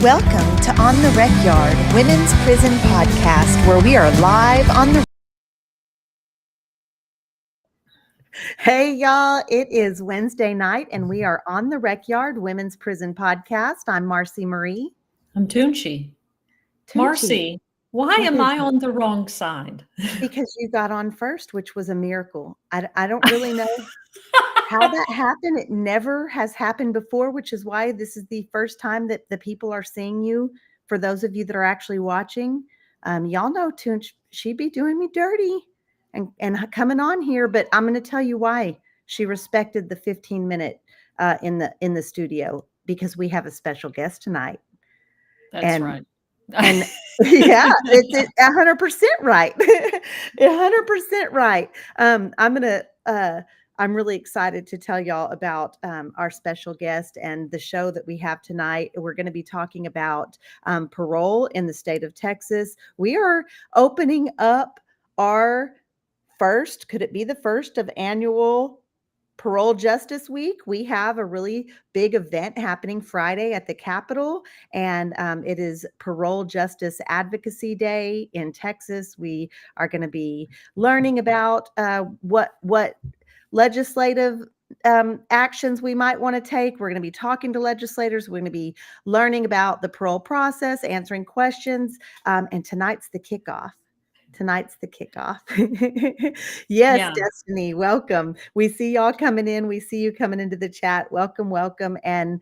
Welcome to On the Recyard, Women's Prison Podcast, where we are live on the... Hey, y'all, it is Wednesday night, and we are on the Recyard, Women's Prison Podcast. I'm Marcy Marie. I'm Tunchi. Marcy, why am I on the wrong side? Because you got on first, which was a miracle. I don't really know how that happened. It never has happened before, which is why this is the first time that the people are seeing you. For those of you that are actually watching, y'all know Tunch, she'd be doing me dirty and coming on here, but I'm going to tell you why she respected the 15-minute in the studio, because we have a special guest tonight. That's right. And yeah, it's 100% right. 100% right. I'm really excited to tell y'all about our special guest and the show that we have tonight. We're going to be talking about parole in the state of Texas. We are opening up our first, could it be the first of annual Parole Justice Week? We have a really big event happening Friday at the Capitol, and it is Parole Justice Advocacy Day in Texas. We are going to be learning about what legislative actions we might want to take. We're going to be talking to legislators. We're going to be learning about the parole process, answering questions, and tonight's the kickoff. Yes, yeah. Destiny, welcome. We see y'all coming in. We see you coming into the chat. Welcome. And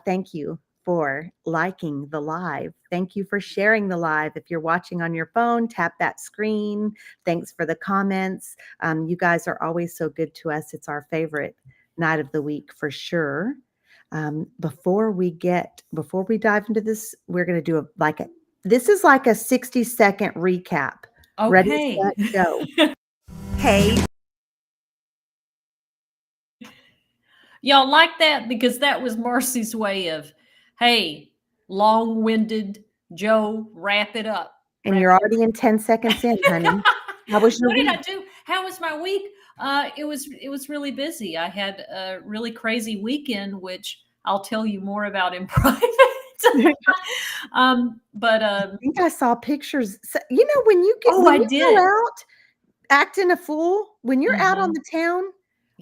thank you for liking the live. Thank you for sharing the live. If you're watching on your phone, tap that screen. Thanks for the comments. You guys are always so good to us. It's our favorite night of the week for sure. Before we dive into this, we're going to do this is like a 60-second recap. Okay. Ready, set, go. Hey. Y'all like that? Because that was Marcy's way of, hey, long-winded Joe, wrap it up. And you're already in 10 seconds in, honey. How was your week? What did I do? How was my week? It was really busy. I had a really crazy weekend, which I'll tell you more about in private. I think I saw pictures. So, when you go out acting a fool, when you're out on the town,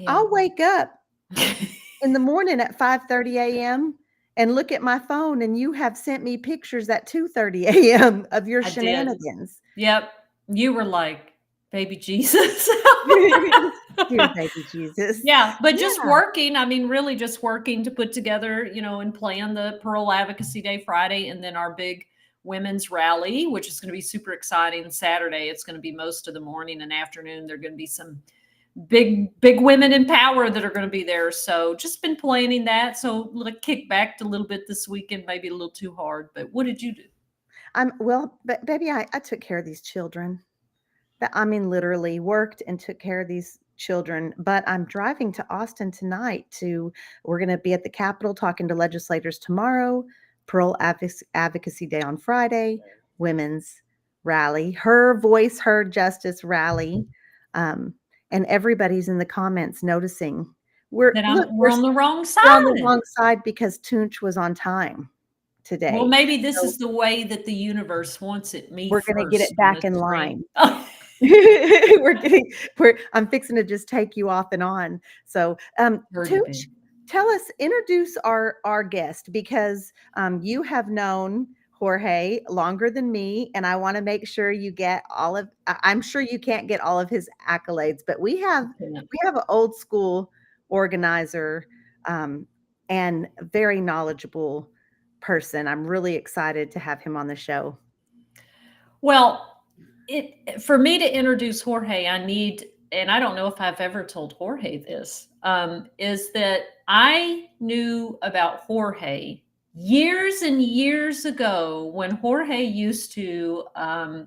I'll wake up in the morning at 5:30 a.m. and look at my phone, and you have sent me pictures at 2:30 a.m. of your shenanigans. Yep. You were like, baby Jesus. Dear baby Jesus. Yeah, but just working. I mean, really just working to put together, and plan the Parole Advocacy Day Friday, and then our big women's rally, which is going to be super exciting. Saturday, it's going to be most of the morning and afternoon. There are going to be some big women in power that are going to be there. So just been planning that. So kick back a little bit this weekend, maybe a little too hard. But what did you do? But baby, I took care of these children. I mean, literally worked and took care of these children, but I'm driving to Austin tonight we're going to be at the Capitol talking to legislators tomorrow, Parole Advocacy Day on Friday, women's rally, her voice, her justice rally. And everybody's in the comments noticing we're on the wrong side. We're on the wrong side because Tunch was on time today. Well, maybe this is the way that the universe wants it. We're going to get it back in line. I'm fixing to just take you off and on. So, Tunch, introduce our guest, because you have known Jorge longer than me, and I want to make sure you get I'm sure you can't get all of his accolades, but we have an old school organizer and very knowledgeable person. I'm really excited to have him on the show. Well, for me to introduce Jorge, I need, and I don't know if I've ever told Jorge this, is that I knew about Jorge years and years ago when Jorge used to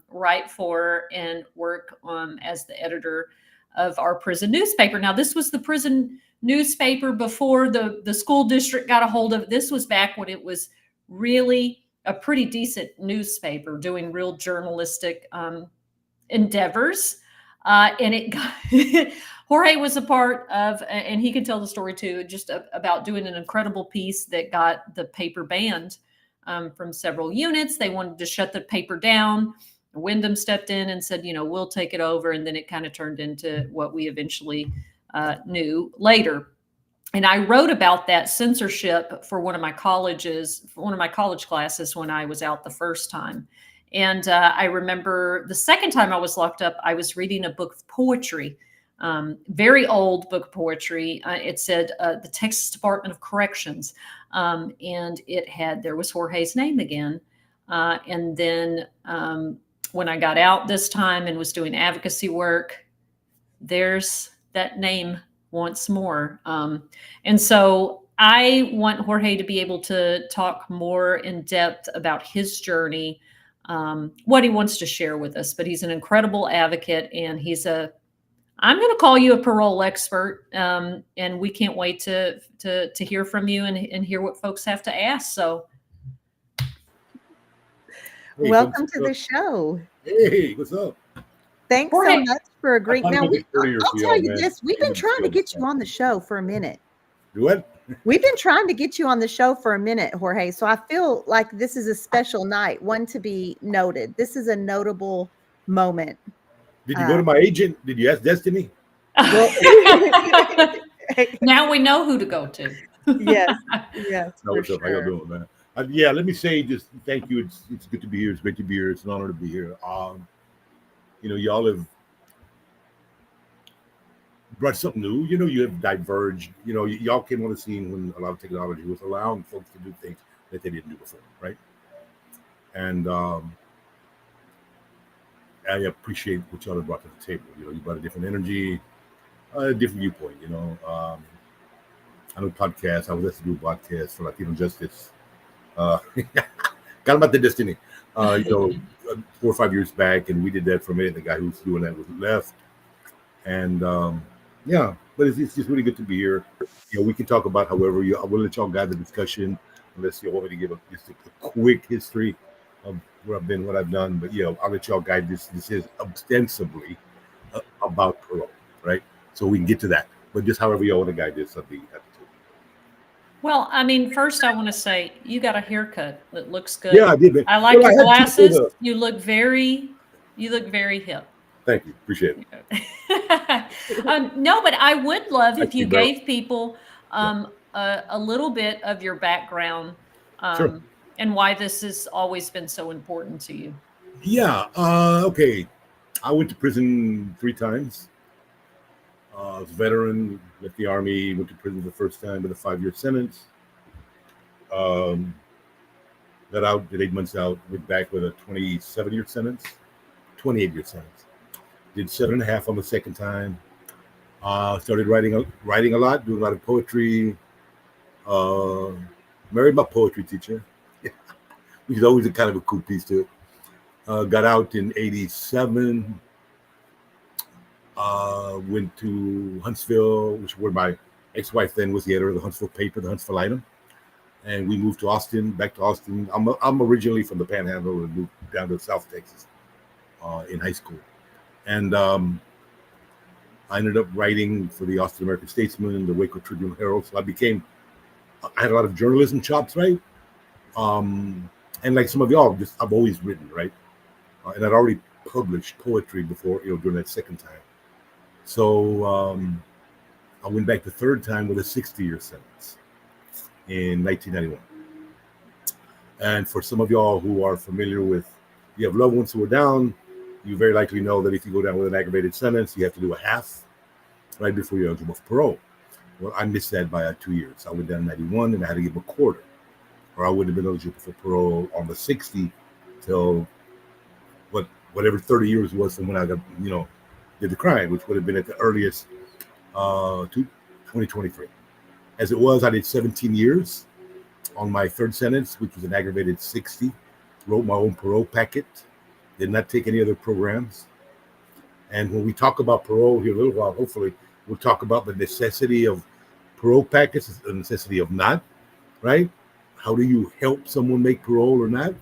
write for and work as the editor of our prison newspaper. Now, this was the prison newspaper before the school district got a hold of it. This was back when it was really a pretty decent newspaper doing real journalistic endeavors. And it got Jorge was a part of, and he can tell the story too, just about doing an incredible piece that got the paper banned from several units. They wanted to shut the paper down. Wyndham stepped in and said, we'll take it over. And then it kind of turned into what we eventually knew later. And I wrote about that censorship for one of my college classes when I was out the first time. And I remember the second time I was locked up, I was reading a book of poetry, very old book of poetry. It said the Texas Department of Corrections. And there was Jorge's name again. And then when I got out this time and was doing advocacy work, there's that name once more. And so I want Jorge to be able to talk more in depth about his journey, what he wants to share with us. But he's an incredible advocate, and I'm going to call you a parole expert, and we can't wait to hear from you and hear what folks have to ask. So, hey, welcome to the show. Hey, what's up? Thanks so much for agreeing. Now, I'll tell you this. We've been trying to get you on the show for a minute. What? We've been trying to get you on the show for a minute, Jorge. So I feel like this is a special night, one to be noted. This is a notable moment. Did you go to my agent? Did you ask Destiny? Now we know who to go to. Yes. What's up? How y'all doing, man? Yeah, let me say just thank you. It's good to be here. It's great to be here. It's an honor to be here. Y'all have brought something new. You have diverged. Y'all came on the scene when a lot of technology was allowing folks to do things that they didn't do before, right? And I appreciate what y'all have brought to the table. You brought a different energy, a different viewpoint. I know podcasts. I was asked to do a podcast for Latino Justice. Got about the Destiny. 4 or 5 years back, and we did that for a minute. The guy who was doing that was left, and but it's just really good to be here. We can talk about however I will let y'all guide the discussion, unless you want me to give just a quick history of where I've been, what I've done. But I'll let y'all guide this. This is ostensibly about parole, right? So we can get to that. But just however y'all want to guide this, I'll be happy to. Well, I mean, first I want to say you got a haircut that looks good. Yeah, I did. I like your glasses. You look very hip. Thank you. Appreciate it. No, but I would love if you gave people a little bit of your background sure. And why this has always been so important to you. Yeah. Okay. I went to prison 3 times. I was a veteran, left the Army, went to prison the first time with a 5-year sentence. Got out, did 8 months out, went back with a 27-year sentence, 28-year sentence. Did 7.5 on the second time. Started writing a lot, doing a lot of poetry. Married my poetry teacher, which is always a kind of a cool piece to it. Got out in 87. Went to Huntsville, which where my ex-wife then was the editor of the Huntsville paper, the Huntsville Item, and we moved to Austin. Back to Austin. I'm originally from the Panhandle and moved down to South Texas in high school, and I ended up writing for the Austin American Statesman, the Waco Tribune Herald. So I had a lot of journalism chops, right? And like some of y'all, I've always written, right? And I'd already published poetry before, during that second time. So I went back the third time with a 60-year sentence in 1991. And for some of y'all who are familiar with, you have loved ones who are down, you very likely know that if you go down with an aggravated sentence, you have to do a half right before you're eligible for parole. Well, I missed that by 2 years. I went down in 91 and I had to give a quarter, or I wouldn't have been eligible for parole on the 60 till whatever 30 years was from when I got, did the crime, which would have been at the earliest to 2023. As it was, I did 17 years on my third sentence, which was an aggravated 60. Wrote my own parole packet. Did not take any other programs. And when we talk about parole here a little while, hopefully we'll talk about the necessity of parole packets, the necessity of not, right? How do you help someone make parole or not?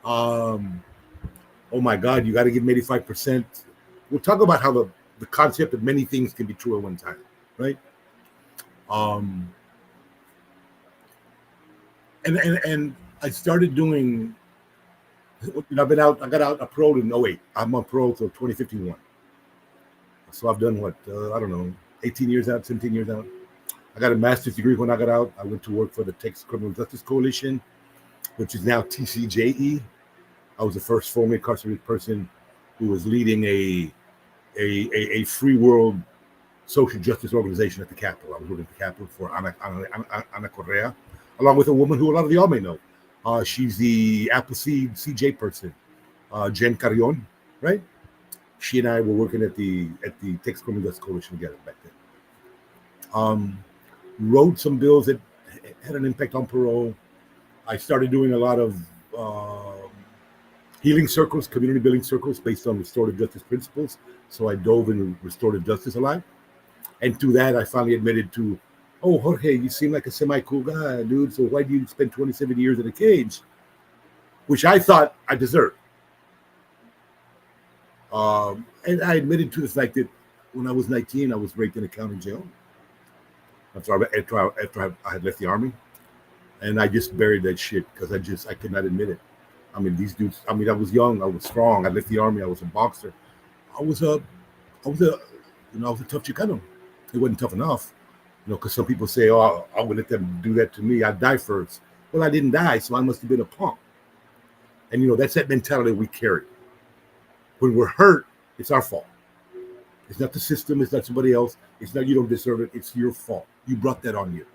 Oh my God, you got to give them 85%. We'll talk about how the concept of many things can be true at one time, right? And I started doing. I've been out. I got out a parole in 08. I'm on parole till 2051. So I've done what I don't know, 18 years out, 17 years out. I got a master's degree when I got out. I went to work for the Texas Criminal Justice Coalition, which is now TCJE. I was the first formerly incarcerated person who was leading a free world social justice organization at the Capitol. I was working at the Capitol for Ana Correa, along with a woman who a lot of y'all may know. She's the Appleseed CJ person, Jen Carrion, right? She and I were working at the Texas Criminal Justice Coalition together back then. Wrote some bills that had an impact on parole. I started doing a lot of healing circles, community building circles based on restorative justice principles. So I dove into restorative justice a lot. And through that, I finally admitted to, oh, Jorge, you seem like a semi-cool guy, dude. So why do you spend 27 years in a cage? Which I thought I deserved. And I admitted to the fact that when I was 19, I was raped in a county jail. After I had left the Army. And I just buried that shit because I could not admit it. I mean, these dudes, I was young, I was strong. I left the Army, I was a boxer. I was a tough Chicano. It wasn't tough enough, because some people say, oh, I would let them do that to me. I'd die first. Well, I didn't die, so I must have been a punk. And, that's that mentality we carry. When we're hurt, it's our fault. It's not the system. It's not somebody else. It's not you don't deserve it. It's your fault. You brought that on you.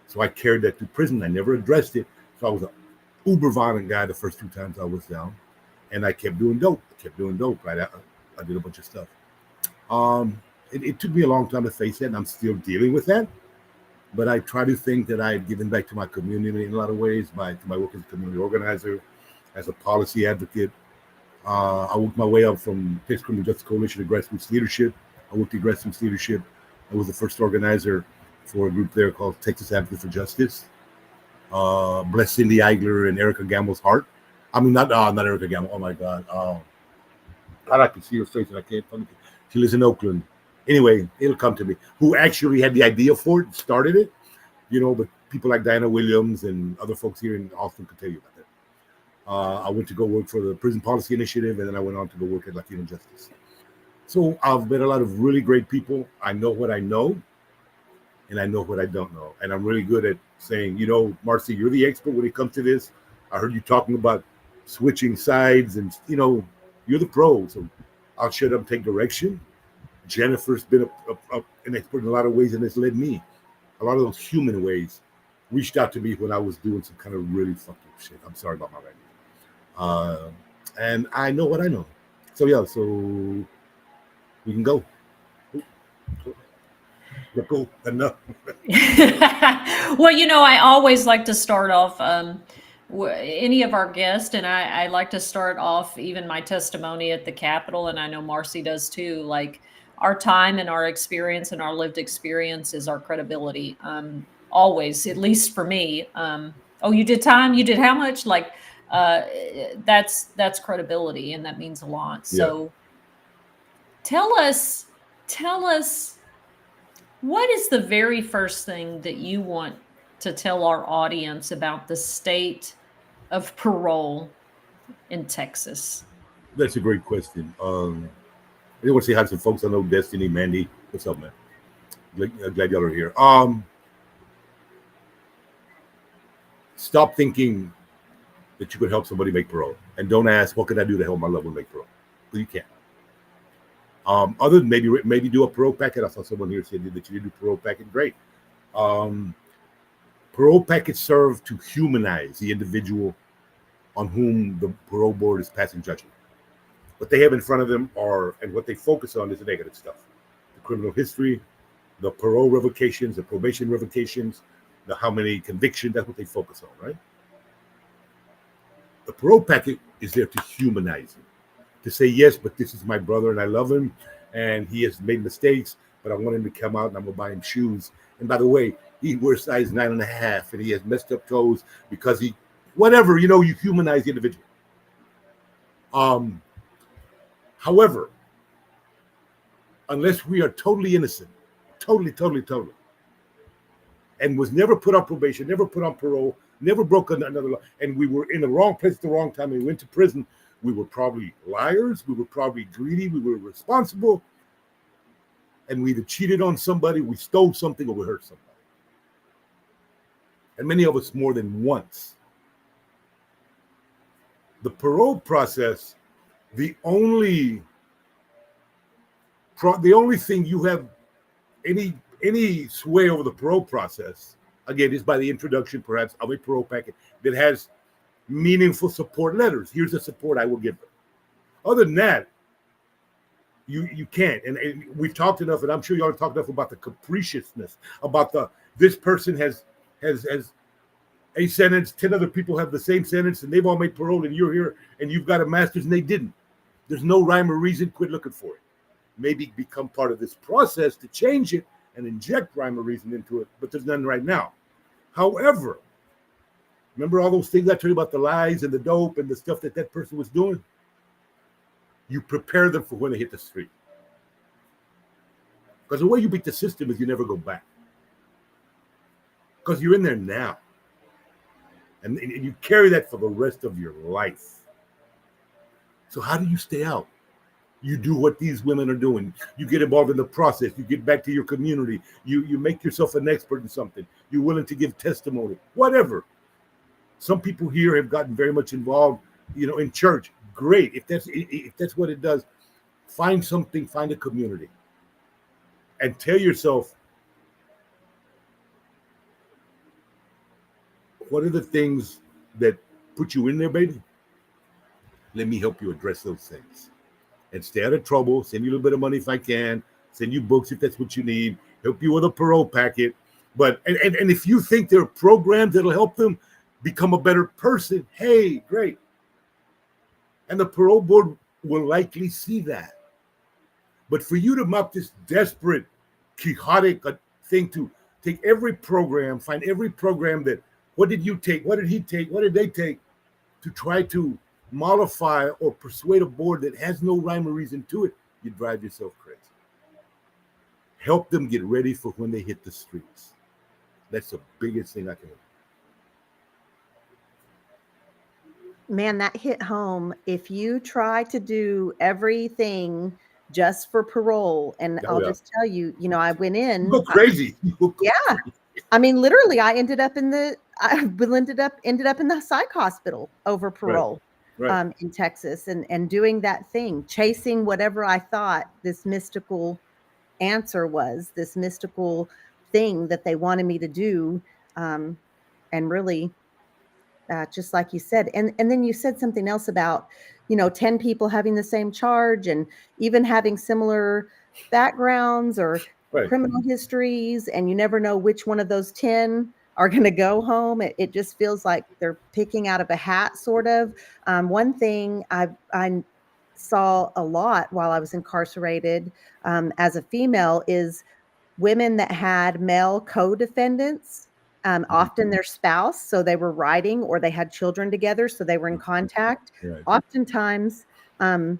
So I carried that to prison. I never addressed it. So I was an uber violent guy the first 2 times I was down. And I kept doing dope. Right? I did a bunch of stuff. It took me a long time to face that, and I'm still dealing with that. But I try to think that I've given back to my community in a lot of ways by my work as a community organizer, as a policy advocate. I worked my way up from Texas Criminal Justice Coalition to grassroots leadership. I worked in grassroots leadership. I was the first organizer for a group there called Texas Advocacy for Justice. Bless Cindy Eigler and Erica Gamble's heart. Not Erica Gamble. Oh my God. I like to see her face and I can't. She lives in Oakland. Anyway, it'll come to me. Who actually had the idea for it, started it, but people like Diana Williams and other folks here in Austin could tell you about that. I went to go work for the Prison Policy Initiative, and then I went on to go work at Latino Justice. So I've met a lot of really great people. I know what I know, and I know what I don't know. And I'm really good at saying, Marcy, you're the expert when it comes to this. I heard you talking about switching sides, and, you're the pro. So I'll shut up and take direction. Jennifer's been an expert in a lot of ways, and it's led me. A lot of those human ways reached out to me when I was doing some kind of really fucked up shit. I'm sorry about my language. And I know what I know. So, yeah, so we can go. Cool. Enough. Well, I always like to start off any of our guests, and I like to start off even my testimony at the Capitol, and I know Marcy does too. Like, our time and our experience and our lived experience is our credibility. Always, at least for me. Oh, you did time? You did how much? Like, that's credibility, and that means a lot. So tell us, what is the very first thing that you want to tell our audience about the state of parole in Texas? That's a great question. I want to say hi to some folks I know. Destiny, Mandy, what's up, man? Glad y'all are here. Stop thinking that you could help somebody make parole, and don't ask, what can I do to help my loved one make parole? Well, you can't. Other than maybe do a parole packet. I saw someone here said that you did do parole packet. Great. Parole packets serve to humanize the individual on whom the parole board is passing judgment. What they have in front of them and what they focus on is the negative stuff. The criminal history, the parole revocations, the probation revocations, the how many convictions, that's what they focus on, right? The parole packet is there to humanize him. To say, yes, but this is my brother and I love him and he has made mistakes, but I want him to come out and I'm gonna buy him shoes. And by the way, he wears size 9.5 and he has messed up toes because whatever, you humanize the individual. However, unless we are totally innocent, totally, and was never put on probation, never put on parole, never broke another law, and we were in the wrong place at the wrong time and we went to prison, we were probably liars, we were probably greedy, we were irresponsible, and we either cheated on somebody, we stole something, or we hurt somebody. And many of us more than once. The parole process, the only thing you have any sway over the parole process, again, is by the introduction, perhaps, of a parole packet that has meaningful support letters. Here's the support I will give them. Other than that, you can't. And we've talked enough, and I'm sure y'all have talked enough about the capriciousness, about this person has a sentence, 10 other people have the same sentence, and they've all made parole, and you're here, and you've got a master's, and they didn't. There's no rhyme or reason. Quit looking for it. Maybe become part of this process to change it and inject rhyme or reason into it, but there's none right now. However, remember all those things I told you about, the lies and the dope and the stuff that person was doing? You prepare them for when they hit the street. Because the way you beat the system is you never go back. Because you're in there now. And you carry that for the rest of your life. So how do you stay out? You do what these women are doing. You get involved in the process. You get back to your community. You make yourself an expert in something. You're willing to give testimony, whatever. Some people here have gotten very much involved, in church. Great. If that's what it does, find something, find a community. And tell yourself, what are the things that put you in there, baby? Let me help you address those things. And stay out of trouble. Send you a little bit of money if I can. Send you books if that's what you need. Help you with a parole packet. But and if you think there are programs that'll help them become a better person, hey, great. And the parole board will likely see that. But for you to mount this desperate, quixotic thing to take every program, find every program that, what did you take? What did he take? What did they take? To try to mollify or persuade a board that has no rhyme or reason to it, you drive yourself crazy. Help them get ready for when they hit the streets. That's the biggest thing I can do. Man, that hit home. If you try to do everything just for parole, and I'll just tell you, I went in. You go crazy. Yeah. I mean, literally, I ended up in the psych hospital over parole. Right. In Texas, and doing that thing, chasing whatever I thought this mystical answer was, this mystical thing that they wanted me to do, and really, just like you said, and then you said something else about, 10 people having the same charge and even having similar backgrounds or criminal histories, and you never know which one of those 10 are going to go home. It just feels like they're picking out of a hat, sort of. One thing I saw a lot while I was incarcerated as a female is women that had male co-defendants, often their spouse, so they were writing, or they had children together, so they were in contact. Right. Oftentimes, the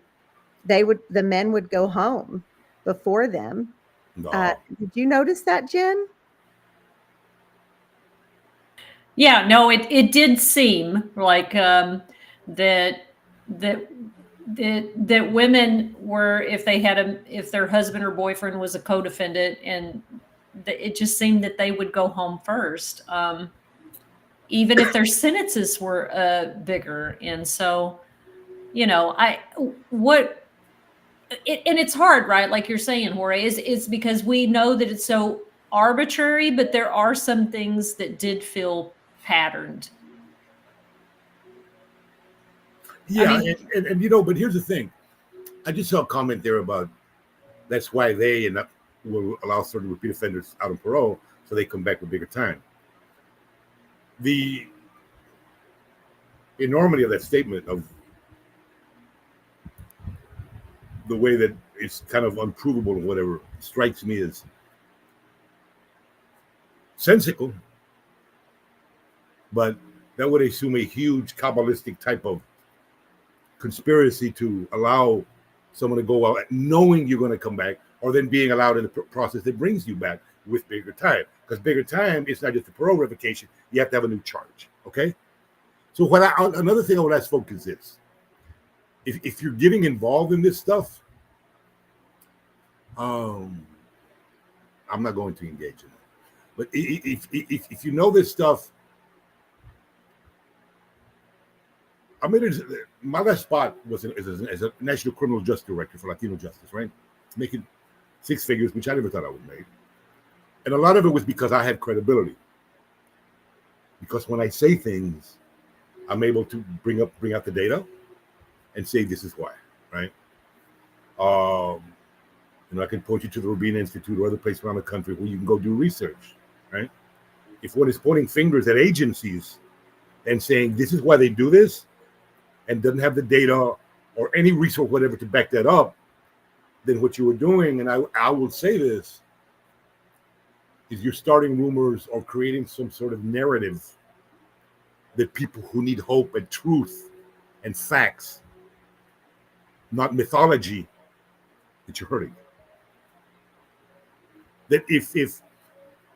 men would go home before them. No. Did you notice that, Jen? Yeah, no, it did seem like that women were, if their husband or boyfriend was a co-defendant, and it just seemed that they would go home first, even if their sentences were bigger. And so, and it's hard, right? Like you're saying, Jorge, is because we know that it's so arbitrary, but there are some things that did feel patterned. Yeah, and but here's the thing. I just saw a comment there about that's why they will allow certain repeat offenders out on parole, so they come back with bigger time. The enormity of that statement, of the way that it's kind of unprovable or whatever, strikes me as sensical, but that would assume a huge Kabbalistic type of conspiracy to allow someone to go out knowing you're going to come back, or then being allowed in the process that brings you back. with bigger time, because bigger time is not just a parole revocation. You have to have a new charge. Okay. So another thing I would ask folks is this: if you're getting involved in this stuff, I'm not going to engage in it. But if you know this stuff, I mean, my last spot was as a National Criminal Justice Director for Latino Justice, right? Making 6 figures, which I never thought I would make. And a lot of it was because I had credibility. Because when I say things, I'm able to bring out the data and say this is why, right? I can point you to the Rubina Institute or other places around the country where you can go do research, right? If one is pointing fingers at agencies and saying this is why they do this, and doesn't have the data or any resource, whatever, to back that up, then what you were doing, and I will say this, is you're starting rumors or creating some sort of narrative that people who need hope and truth and facts, not mythology, that you're hurting. That if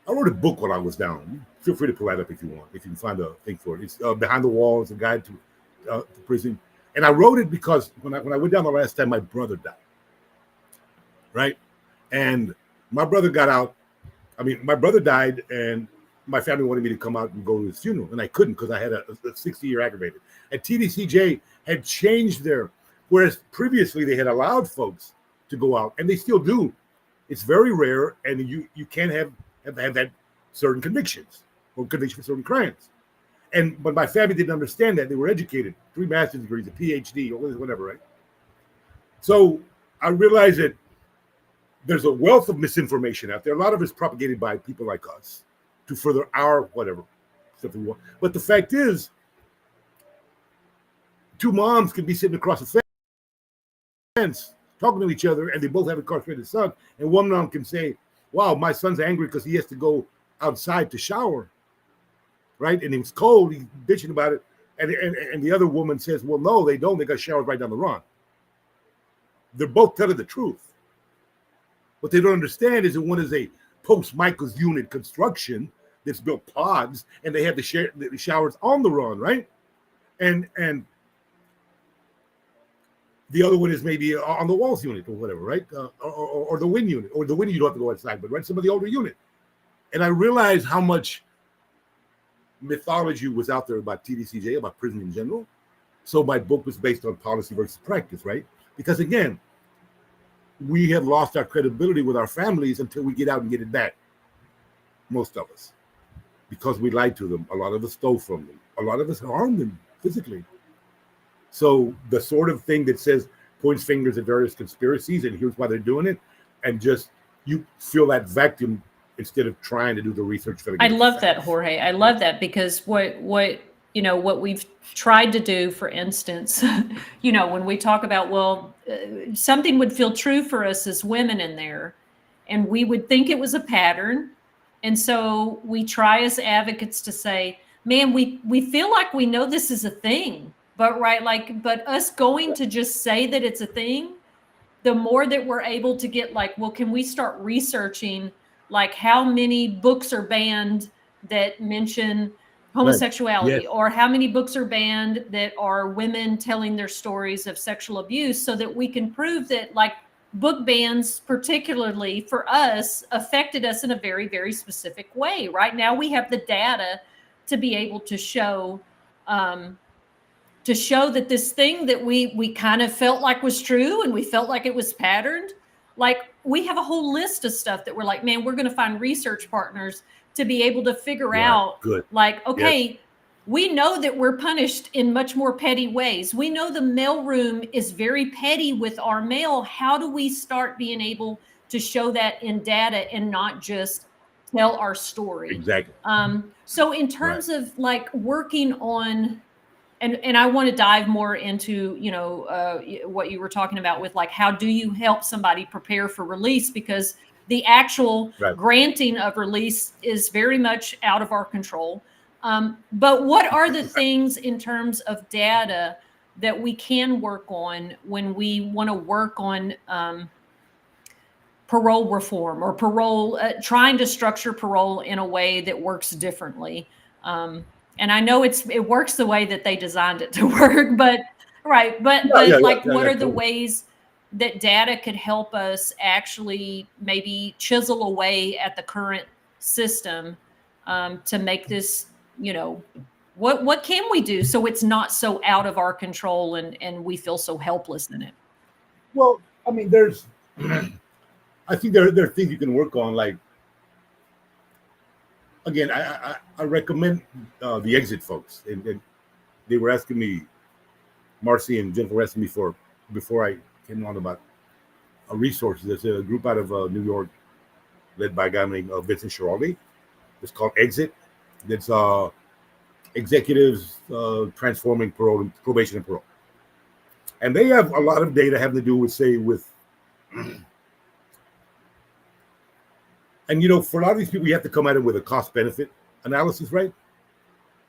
I wrote a book while I was down, feel free to pull that up if you want, if you can find a thing for it. It's Behind the Walls, a guide to prison. And I wrote it because when I went down the last time, my brother died, right? And my brother got out. I mean, my brother died, and my family wanted me to come out and go to his funeral, and I couldn't because I had a 60-year aggravated. And TDCJ had changed whereas previously they had allowed folks to go out, and they still do. It's very rare, and you can't have that certain convictions or conviction for certain crimes. But my family didn't understand that. They were educated, 3 master's degrees, a PhD, or whatever, right? So I realized that there's a wealth of misinformation out there. A lot of it's propagated by people like us to further our whatever stuff we want. But the fact is, 2 moms could be sitting across the fence talking to each other, and they both have an incarcerated son, and one mom can say, wow, my son's angry because he has to go outside to shower, right? And it's cold, he's bitching about it. And the other woman says, well, no, they don't. They got showers right down the run. They're both telling the truth. What they don't understand is that one is a post-Michael's unit construction that's built pods, and they have the showers on the run, right? And the other one is maybe on the walls unit or whatever, right? Or the wind unit, or the wind you don't have to go outside, but right, some of the older unit. And I realized how much mythology was out there about TDCJ, about prison in general. So my book was based on policy versus practice, right? Because again, we have lost our credibility with our families until we get out and get it back. Most of us. Because we lied to them. A lot of us stole from them. A lot of us harmed them physically. So the sort of thing that says, points fingers at various conspiracies and here's why they're doing it, and just you feel that vacuum instead of trying to do the research for the I love that, Jorge. I love that, because what we've tried to do, for instance, when we talk about, something would feel true for us as women in there, and we would think it was a pattern. And so we try as advocates to say, man, we feel like we know this is a thing, but but us going to just say that it's a thing, the more that we're able to get can we start researching how many books are banned that mention homosexuality, Yes. or how many books are banned that are women telling their stories of sexual abuse, so that we can prove that book bans, particularly for us, affected us in a very, very specific way. Right now we have the data to be able to show that this thing that we kind of felt like was true, and we felt like it was patterned. We have a whole list of stuff that we're man, we're going to find research partners to be able to figure out, okay, yes, we know that we're punished in much more petty ways. We know the mailroom is very petty with our mail. How do we start being able to show that in data and not just tell our story? Exactly. So in terms of working on, and I want to dive more into, what you were talking about with how do you help somebody prepare for release? Because the actual granting of release is very much out of our control. But what are the things in terms of data that we can work on when we want to work on parole reform or parole, trying to structure parole in a way that works differently. And I know it works the way that they designed it to work, but right. But what are the ways that data could help us actually maybe chisel away at the current system to make this, what can we do so it's not so out of our control and we feel so helpless in it? Well, I mean, I think there are things you can work on. Like, again, I recommend the Exit folks, and they were asking me, Marcy and Jennifer were asking me before I came on about a resource. There's a group out of New York led by a guy named Vincent Schiraldi. It's called Exit. It's executives transforming probation and parole. And they have a lot of data having to do with, and for a lot of these people, you have to come at it with a cost-benefit analysis, right?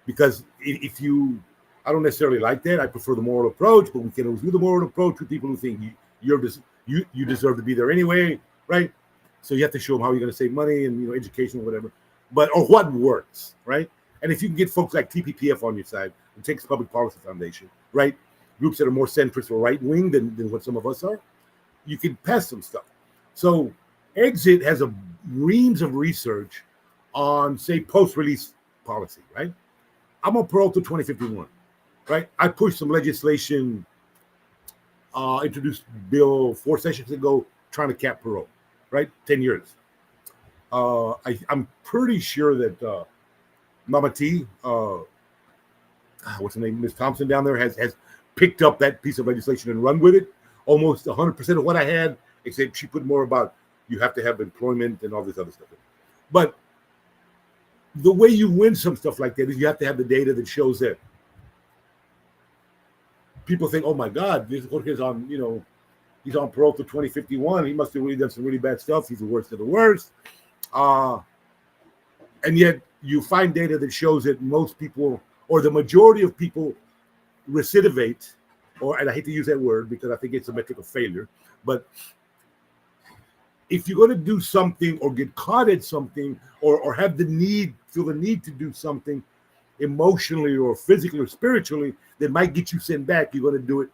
Because I don't necessarily like that. I prefer the moral approach, but we can always do the moral approach with people who think you deserve to be there anyway, right? So you have to show them how you're going to save money and education or whatever, or what works, right? And if you can get folks like TPPF on your side, the Texas Public Policy Foundation, right? Groups that are more centrist or right wing than what some of us are, you can pass some stuff. So Exit has a reams of research on, say, post-release policy, right? I'm on parole to 2051, right? I pushed some legislation, introduced bill 4 sessions ago, trying to cap parole, right? 10 years. I'm pretty sure that Mama T, what's her name, Ms. Thompson down there has picked up that piece of legislation and run with it. Almost 100% of what I had, except she put more about you have to have employment and all this other stuff. But the way you win some stuff like that is you have to have the data that shows that people think, oh my God, this Jorge's on, he's on parole to 2051. He must have really done some really bad stuff. He's the worst of the worst. And yet you find data that shows that most people, or the majority of people, recidivate, and I hate to use that word because I think it's a metric of failure, but if you're going to do something or get caught at something or feel the need to do something emotionally or physically or spiritually that might get you sent back, you're going to do it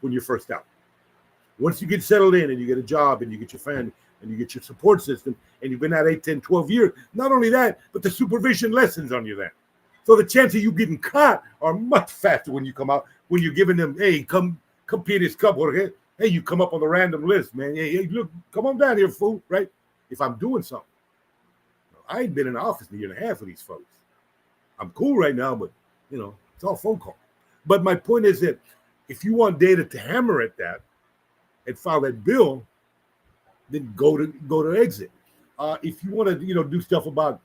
when you're first out. Once you get settled in and you get a job and you get your family and you get your support system and you've been out 8, 10, 12 years, not only that, but the supervision lessons on you then. So the chance of you getting caught are much faster when you come out, when you're giving them, hey, come pee this cup, Jorge. Hey, you come up on the random list, man. Hey, look, come on down here, fool, right? If I'm doing something. I ain't been in the office in a year and a half with these folks. I'm cool right now, but, it's all phone call. But my point is that if you want data to hammer at that and file that bill, then go to Exit. If you want to, do stuff about,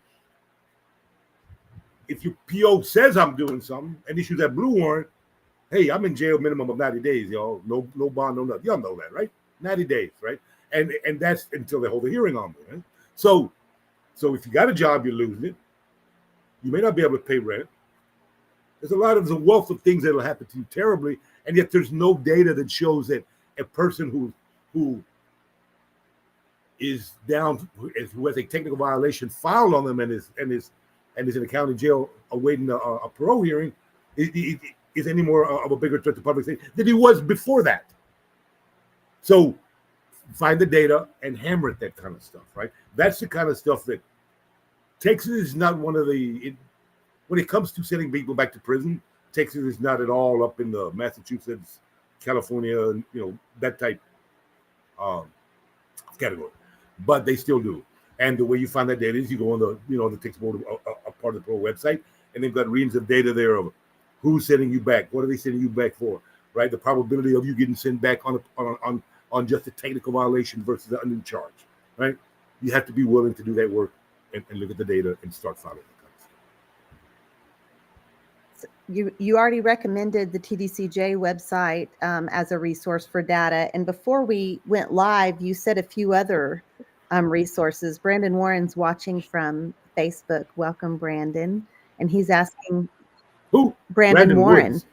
if your PO says I'm doing something and issues that blue warrant, hey, I'm in jail minimum of 90 days, y'all. No bond, no nothing. Y'all know that, right? 90 days, right? And that's until they hold a hearing on me, right? So if you got a job, you're losing it. You may not be able to pay rent. There's a wealth of things that will happen to you terribly, and yet there's no data that shows that a person who is down, who has a technical violation filed on them and is in a county jail awaiting a parole hearing is any more of a bigger threat to public safety than he was before that. So find the data and hammer at that kind of stuff, right? That's the kind of stuff that Texas is not one of when it comes to sending people back to prison, Texas is not at all up in the Massachusetts, California, that type category. But they still do. And the way you find that data is you go on the Texas Board, a part of the parole website, and they've got reams of data there of who's sending you back, what are they sending you back for, right? The probability of you getting sent back on just a technical violation versus a new charge, right? You have to be willing to do that work and look at the data and start following it. You already recommended the TDCJ website as a resource for data. And before we went live, you said a few other resources. Brandon Warren's watching from Facebook. Welcome, Brandon. And he's asking who? Brandon Warren. Woods.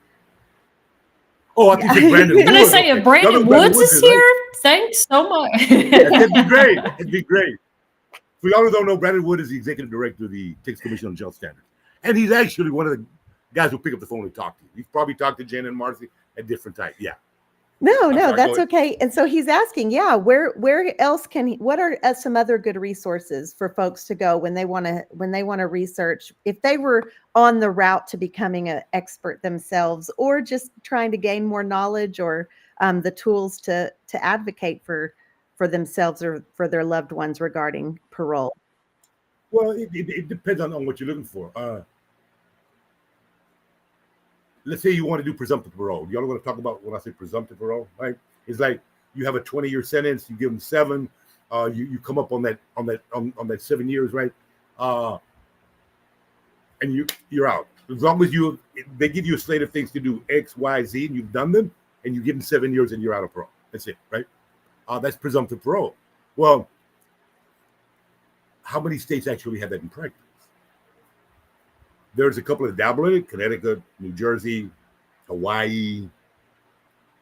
Oh, I think Brandon Woods. Can I say if Brandon Woods is here? Thanks so much. It'd be great. It'd be great. For y'all who don't know, Brandon Wood is the executive director of the Texas Commission on Jail Standards. And he's actually one of the guys who pick up the phone and talk to you. He's probably talked to Jen and Marcy at different times. Yeah. No, I'm sorry, that's okay. And so he's asking, where else can he, what are some other good resources for folks to go when they want to research, if they were on the route to becoming an expert themselves, or just trying to gain more knowledge, or the tools to advocate for themselves or for their loved ones regarding parole? Well, it depends on what you're looking for. Let's say you want to do presumptive parole. Y'all want to talk about when I say presumptive parole, right? It's like you have a 20-year sentence, you give them 7, you come up on that 7 years, right? And you're out. As long as they give you a slate of things to do X, Y, Z, and you've done them, and you give them 7 years, and you're out of parole. That's it, right? That's presumptive parole. Well, how many states actually have that in practice? There's a couple that dabble in it: Connecticut, New Jersey, Hawaii.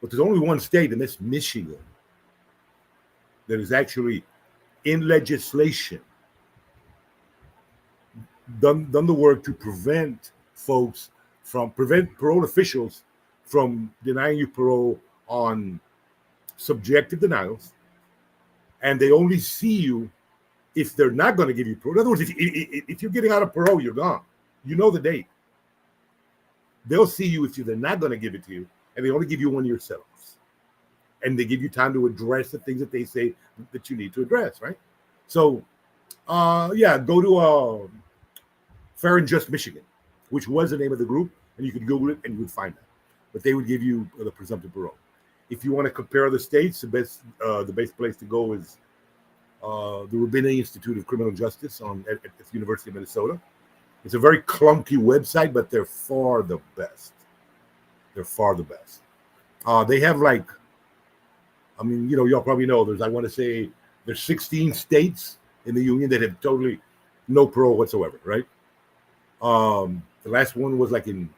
But there's only one state, and that's Michigan, that is actually in legislation done the work to prevent parole officials from denying you parole on subjective denials, and they only see you if they're not going to give you parole. In other words, if you're getting out of parole, you're gone. You know the date. They'll see you if they're not going to give it to you, and they only give you 1 year settlements, and they give you time to address the things that they say that you need to address, right? So, go to Fair and Just Michigan, which was the name of the group, and you could Google it and you would find that. But they would give you the presumptive parole. If you want to compare the states, the best place to go is the Rubin Institute of Criminal Justice at the University of Minnesota. It's a very clunky website, but they're far the best. They're far the best. They have y'all probably know, there's 16 states in the union that have totally no parole whatsoever, right? The last one was like in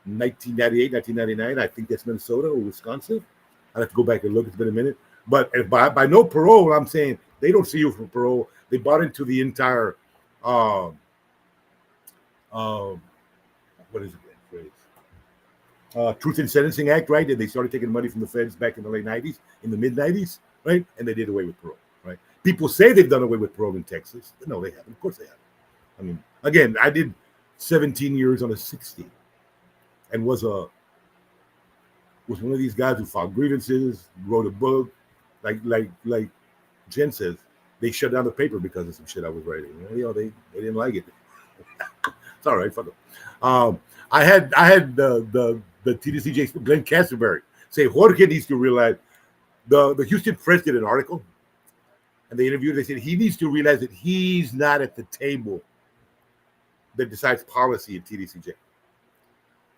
1998, 1999. I think that's Minnesota or Wisconsin. I'd have to go back and look. It's been a minute. But by no parole, I'm saying they don't see you for parole. They bought into the entire what is it? Truth in Sentencing Act, right? And they started taking money from the feds back in the late 90s, in the mid 90s, right? And they did away with parole, right? People say they've done away with parole in Texas, but no, they haven't. Of course they haven't. I mean, again, I did 17 years on a 60, and was one of these guys who filed grievances, wrote a book, like Jen says, they shut down the paper because of some shit I was writing. They didn't like it. It's all right, fuck them. I had the TDCJ Glenn Castleberry say Jorge needs to realize the Houston Press did an article, and they interviewed. They said he needs to realize that he's not at the table that decides policy at TDCJ.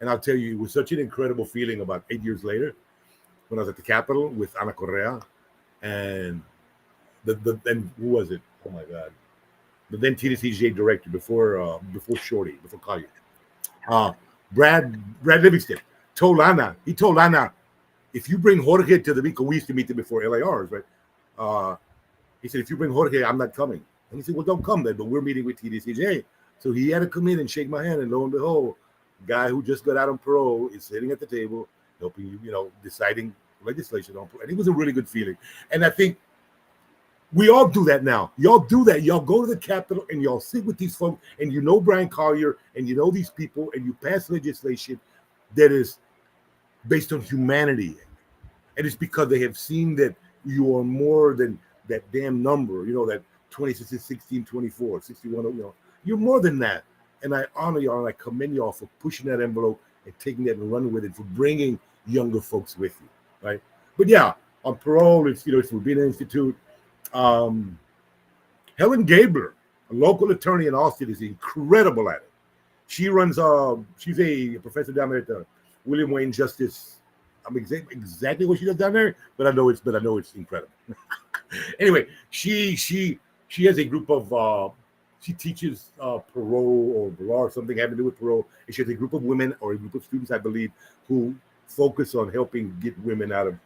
And I'll tell you, it was such an incredible feeling about 8 years later when I was at the Capitol with Ana Correa and and who was it? Oh my God. The then TDCJ director before Collier. Brad Livingston told Ana, if you bring Jorge to the meeting, we used to meet them before LARs, right? He said, if you bring Jorge, I'm not coming. And he said, well, don't come then, but we're meeting with TDCJ. So he had to come in and shake my hand, and lo and behold, guy who just got out on parole is sitting at the table helping you, deciding legislation on parole. And it was a really good feeling. And I think we all do that now. Y'all do that. Y'all go to the Capitol and y'all sit with these folks, and Brian Collier, and these people, and you pass legislation that is based on humanity. And it's because they have seen that you are more than that damn number, that 26, 16, 24, 61, you're more than that. And I honor y'all and I commend y'all for pushing that envelope and taking that and running with it, for bringing younger folks with you, right? But yeah, on parole, it's Rubina Institute. Helen Gabler, a local attorney in Austin, is incredible at it. She runs she's a professor down there at the William Wayne Justice. I'm exactly what she does down there, but I know it's incredible. Anyway, she has a group of she teaches parole or something having to do with parole, and she has a group of women or a group of students, I believe, who focus on helping get women out of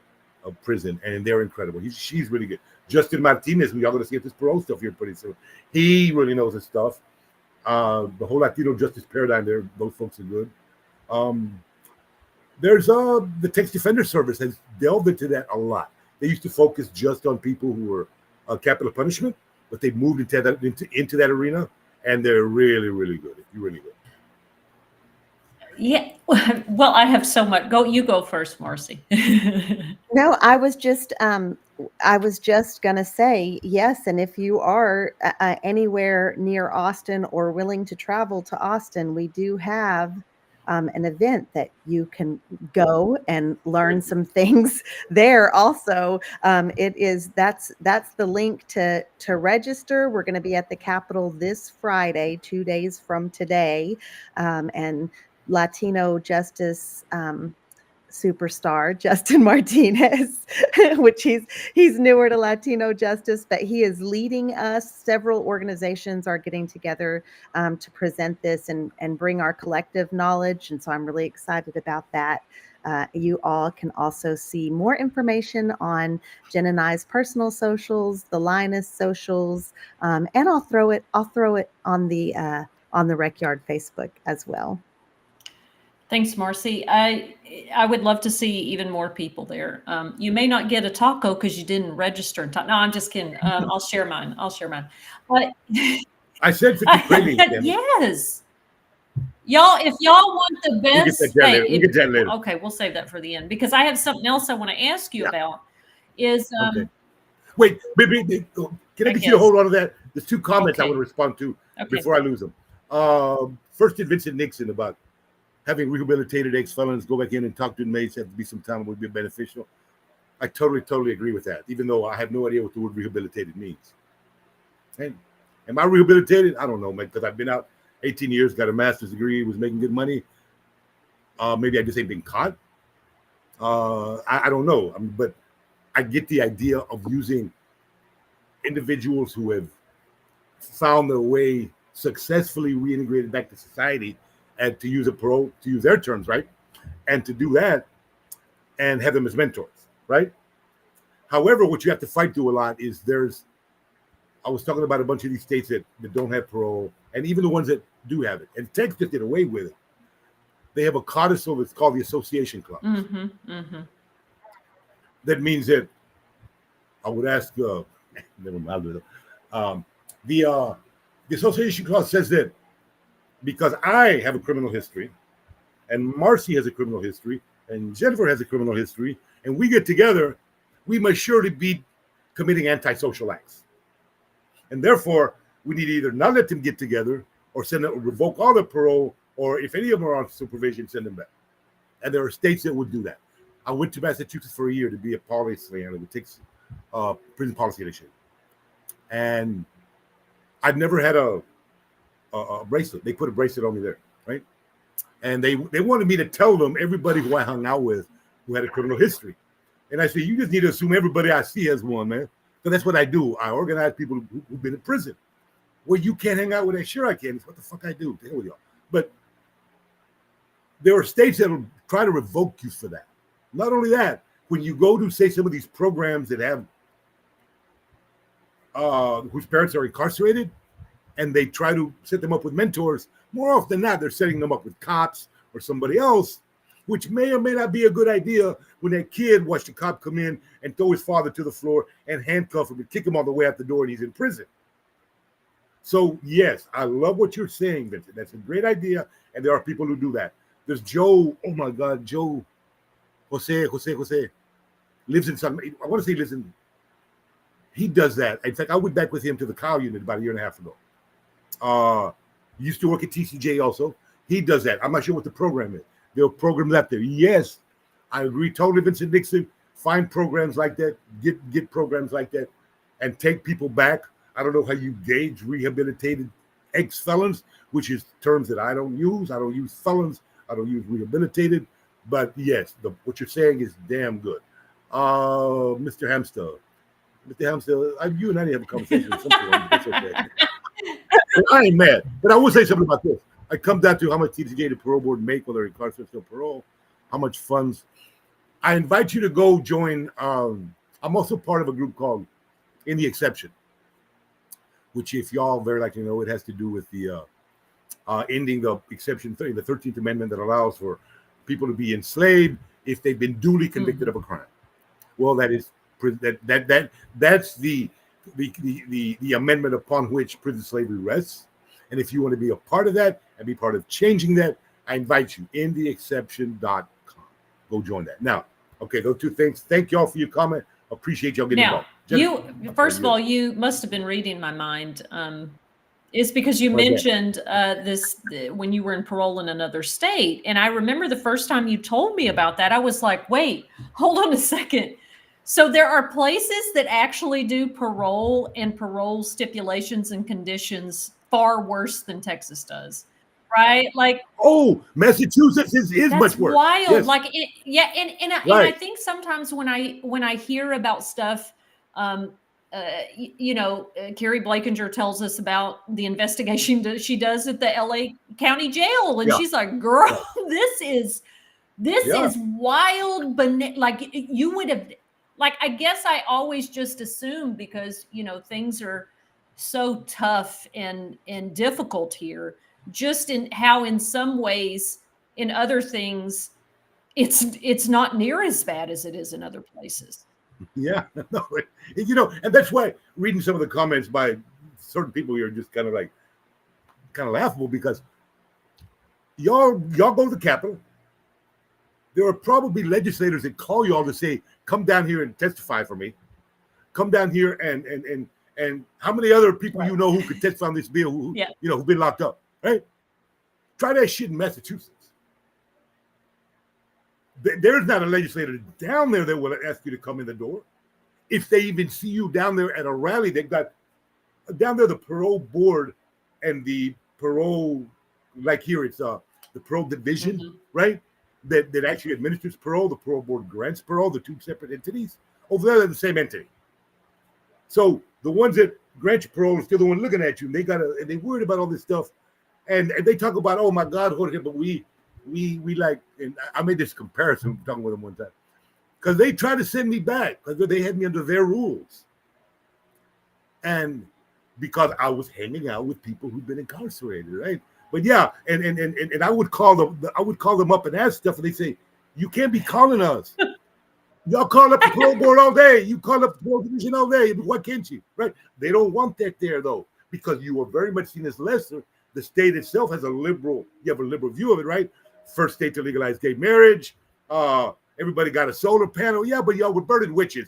prison, and they're incredible. She's really good. Justin Martinez, we are going to see at this parole stuff here pretty soon. He really knows his stuff. The whole Latino justice paradigm there, those folks are good. There's the Texas Defender Service has delved into that a lot. They used to focus just on people who were capital punishment, but they moved into that arena, and they're really, really good. You're really good. Yeah. Well, I have so much. You go first, Marcy. No, I was just gonna say yes. And if you are anywhere near Austin or willing to travel to Austin, we do have an event that you can go and learn some things there. Also, that's the link to register. We're going to be at the Capitol this Friday, 2 days from today, and Latino justice superstar Justin Martinez, which he's newer to Latino justice, but he is leading us. Several organizations are getting together to present this and bring our collective knowledge. And so I'm really excited about that. You all can also see more information on Jen and I's personal socials, the Linus socials, and I'll throw it on the Recyard Facebook as well. Thanks, Marcy. I would love to see even more people there. You may not get a taco because you didn't register in time. No, I'm just kidding. I'll share mine. But I said 50 cravings. Yes. Y'all, if y'all want the best, we'll get that later. Okay, we'll save that for the end because I have something else I want to ask you about. Okay. Wait, baby, can I get you to hold on to that? There's two comments I want to respond to before I lose them. First, did Vincent Nixon about having rehabilitated ex-felons go back in and talk to inmates, have to be some time would be beneficial. I totally agree with that, even though I have no idea what the word rehabilitated means. Hey, am I rehabilitated? I don't know, man, because I've been out 18 years, got a master's degree, was making good money. Maybe I just ain't been caught. I don't know, but I get the idea of using individuals who have found their way successfully reintegrated back to society, and to use their terms, right? And to do that and have them as mentors, right? However, what you have to fight through a lot is I was talking about a bunch of these states that don't have parole, and even the ones that do have it. And Texas just did away with it. They have a codicil that's called the Association Clause. Mm-hmm, mm-hmm. That means that I would ask, never mind. The Association Clause says that because I have a criminal history, and Marcy has a criminal history, and Jennifer has a criminal history, and we get together, we must surely be committing antisocial acts. And therefore, we need to either not let them get together or revoke all their parole, or if any of them are on supervision, send them back. And there are states that would do that. I went to Massachusetts for a year to be a policy analyst. It takes prison policy initiative. And I've never had a bracelet. They put a bracelet on me there, right? And they wanted me to tell them everybody who I hung out with who had a criminal history. And I said, you just need to assume everybody I see has one, man. So that's what I do. I organize people who've been in prison. Well, you can't hang out with that. Sure I can. It's what the fuck I do. The hell with y'all. But there are states that will try to revoke you for that. Not only that, when you go to, say, some of these programs that have whose parents are incarcerated, and they try to set them up with mentors, more often than not, they're setting them up with cops or somebody else, which may or may not be a good idea when that kid watched the cop come in and throw his father to the floor and handcuff him and kick him all the way out the door, and he's in prison. So, yes, I love what you're saying, Vincent. That's a great idea, and there are people who do that. There's Joe, oh my God, Joe, Jose, lives in he does that. In fact, I went back with him to the Cow Unit about a year and a half ago. Used to work at TCJ also. He does that. I'm not sure what the program is. There are programs out there. Yes, I agree totally, Vincent Nixon. Find programs like that, get programs like that, and take people back. I don't know how you gauge rehabilitated ex-felons, which is terms that I don't use. I don't use felons. I don't use rehabilitated. But yes, what you're saying is damn good. Mr. Hamster, you and I need to have a conversation with something. That's okay. I ain't mad, but I will say something about this. I come down to how much TCJ the parole board make, whether incarceration or parole, how much funds I invite you to go join. I'm also part of a group called In the Exception, which, if y'all very likely know, it has to do with the ending the exception, the 13th Amendment that allows for people to be enslaved if they've been duly convicted of a crime. Well, that's the amendment upon which prison slavery rests. And if you want to be a part of that and be part of changing that, I invite you, intheexception.com. Go join that. Now, okay, those two things. Thank y'all for your comment. Appreciate y'all getting involved. First of all, you must have been reading my mind. It's because you mentioned this when you were in parole in another state. And I remember the first time you told me about that, I was like, wait, hold on a second. So there are places that actually do parole and parole stipulations and conditions far worse than Texas does, right? Like, oh, Massachusetts is much worse. Wild. Yes. Like, and I think sometimes when I hear about stuff, Carrie Blakinger tells us about the investigation that she does at the LA County Jail, and she's like, "Girl, this is wild." But like, you would have, like, I guess I always just assumed because things are so tough and difficult here, just in how in some ways in other things it's not near as bad as it is in other places. Yeah, no, and that's why reading some of the comments by certain people here are just kind of laughable, because y'all go to the Capitol. There are probably legislators that call y'all to say, "Come down here and testify for me. Come down here and how many other people who could testify on this bill who've been locked up, right? Try that shit in Massachusetts. There's not a legislator down there that will ask you to come in the door. If they even see you down there at a rally, they've got down there the parole board and the parole, like here it's the parole division, right? That actually administers parole. The parole board grants parole, the two separate entities. Over there, they're the same entity. So the ones that grant you parole are still the one looking at you. And they worried about all this stuff. And they talk about, oh my God, Jorge, but we like, and I made this comparison talking with them one time, because they tried to send me back because they had me under their rules, and because I was hanging out with people who've been incarcerated, right? But yeah, and I would call them up and ask stuff, and they say, you can't be calling us. Y'all call up the parole board all day. You call up the parole division all day. Why can't you? Right? They don't want that there though, because you are very much seen as lesser. The state itself has you have a liberal view of it, right? First state to legalize gay marriage. Everybody got a solar panel. Yeah, but y'all were burning witches.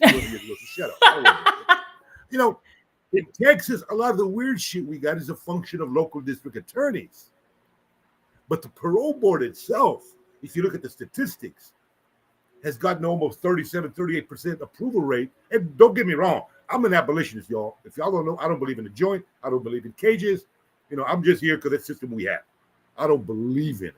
Shut up. In Texas, a lot of the weird shit we got is a function of local district attorneys. But the parole board itself, if you look at the statistics, has gotten almost 38% approval rate. And don't get me wrong, I'm an abolitionist, y'all. If y'all don't know, I don't believe in the joint. I don't believe in cages. I'm just here because that's the system we have. I don't believe in it.